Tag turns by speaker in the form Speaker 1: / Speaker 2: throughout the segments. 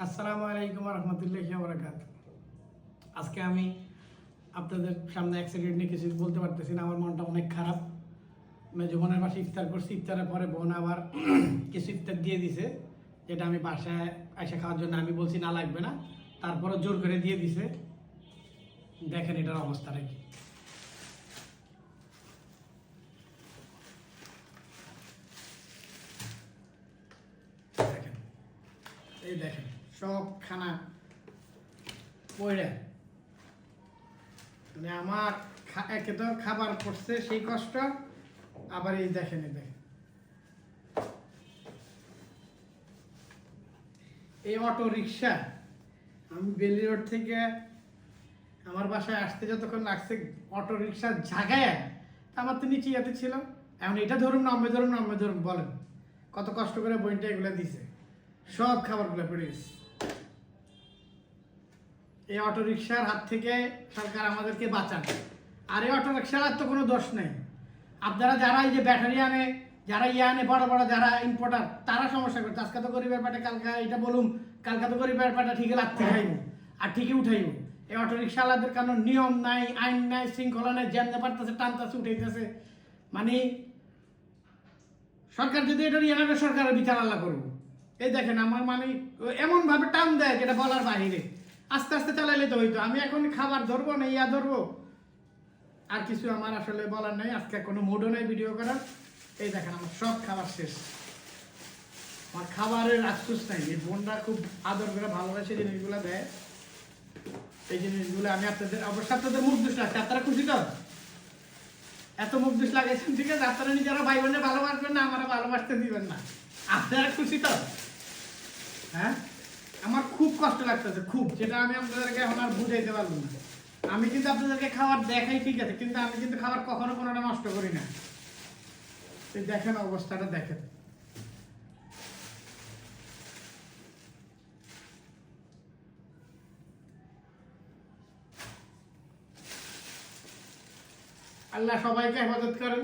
Speaker 1: আসসালামু আলাইকুম রহমতুল্লাহি ওয়া বারাকাতুহু। আজকে আমি আপনাদের সামনে অ্যাক্সিডেন্ট নিয়ে কিছু বলতে পারতেছি না। আমার মনটা অনেক খারাপ। মেজো বোনের বাসায় ইফতার করছি, ইফতারের পরে বোন আবার কিছু ইফতার দিয়ে দিছে, যেটা আমি বাসায় এসে খাওয়ার জন্য আমি বলছি না লাগবে না, তারপরে জোর করে দিয়ে দিছে। দেখেন এটার অবস্থাটা কি। দেখেন, এই দেখেন সব খানা পড়ে, মানে আমার একে তো খাবার পড়ছে সেই কষ্ট, আবার এই দেখেন এই অটো রিক্সা। আমি বেলি রোড থেকে আমার বাসায় আসতে যতক্ষণ লাগছে অটো রিক্সা ঝাঁকায়, আমার তো নিচে ইয়াতে ছিল। এখন এটা ধরুন নামবে ধরুন, বলেন কত কষ্ট করে বইটা এগুলো দিছে, সব খাবারগুলো পড়ে গেছে। এই অটো রিক্সার হাত থেকে সরকার আমাদেরকে বাঁচান। আর এই অটো রিক্সার তো কোনো দোষ নেই। আপনারা যারা এই যে ব্যাটারি আনে, যারা আনে বড় বড় যারা ইম্পোর্টার, তারা সমস্যা করছে। আজকে তো গরিবের পাটে, কালকা এটা বলুন, কালকা তো গরিবের পাটে ঠিকই লাগতে খাইব আর ঠিকই উঠাইব। এই অটো রিক্সাওয়ালাদের কোনো নিয়ম নাই, আইন নাই, শৃঙ্খলা নাই, জানতে পারতেছে, টানতেছে, উঠাইতেছে। মানে সরকার যদি এটা নিয়ে আনে, সরকারের বিচার আল্লাহ করবো। এই দেখেন আমার মানে এমন ভাবে টান দেয় যেটা বলার বাহিরে। আস্তে আস্তে চালাইলে তো হইতো। আমি এখন খাবার ধরবো না ইয়া ধরবো, আর কিছু আমার আসলে বলার নাই। আজকে কোনো মুডও নেই ভিডিও করার। এই দেখেন আমার সব খাবার শেষ, আমার খাবারের আফসোস নাই। এই বোনরা খুব আদর করে ভালোবাসে জিনিসগুলো দেয়। এই জিনিসগুলো আমি আপনাদের মুখ দুষ লাগছে। আপনারা খুশি তো? এত মুখ দুষ লাগাইছেন, ঠিক আছে? আপনারা নিজেরা ভাই বোনে ভালোবাসবেন না, আমারা ভালোবাসতে দিবেন না। আপনারা খুশি তো? হ্যাঁ, আমার খুব কষ্ট লাগতেছে, খুব, যেটা আমি আপনাদেরকে এখন আর বুঝাইতে পারবো না। আমি কিন্তু আপনাদেরকে খাবার দেখাই, ঠিক আছে, কিন্তু আমি কিন্তু খাবার কখনো কোনোটা নষ্ট করি না। দেখেন অবস্থাটা দেখেন। আল্লাহ সবাইকে হেফাজত করেন,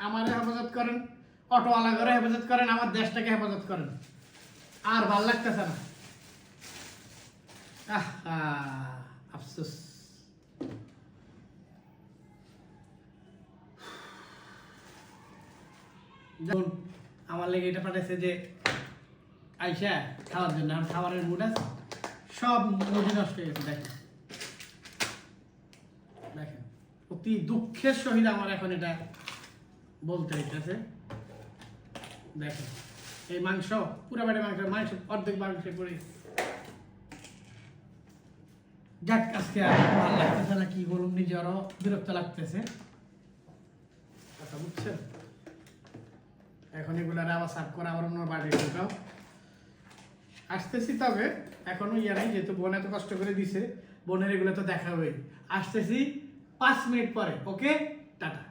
Speaker 1: আমারে হেফাজত করেন, অটোওয়ালা করে হেফাজত করেন, আমার দেশটাকে হেফাজত করেন। আর ভাল লাগতেছে না, আফসোস। যেমন আমার লেগে এটা পাঠাইছে যে আইসা খাওয়ার জন্য, আমার খাবারের মুড আছে, সব মুডই নষ্ট হয়ে গেছে। দেখেন দেখেন, অতি দুঃখের সহিত আমার এখন এটা বলতে হইতেছে। দেখেন এই মাংস, পুরো বাড়ি মাংস অর্ধেক মাংস পড়ে। যাক, আজকে ভালো লাগতেছে না, কি বলুন, নিজেরও বিরক্ত লাগতেছে। কথা বুঝছেন? এখন এগুলার আবার সাফ করা, আবার অন্য বাড়ি ঢোকাও আসতেছি। তবে এখনো ইয়ে নাই, যেহেতু বোন এত কষ্ট করে দিছে, বোনের এগুলো তো দেখা হবে। আসতেছি 5 মিনিট পরে। ওকে, টাটা।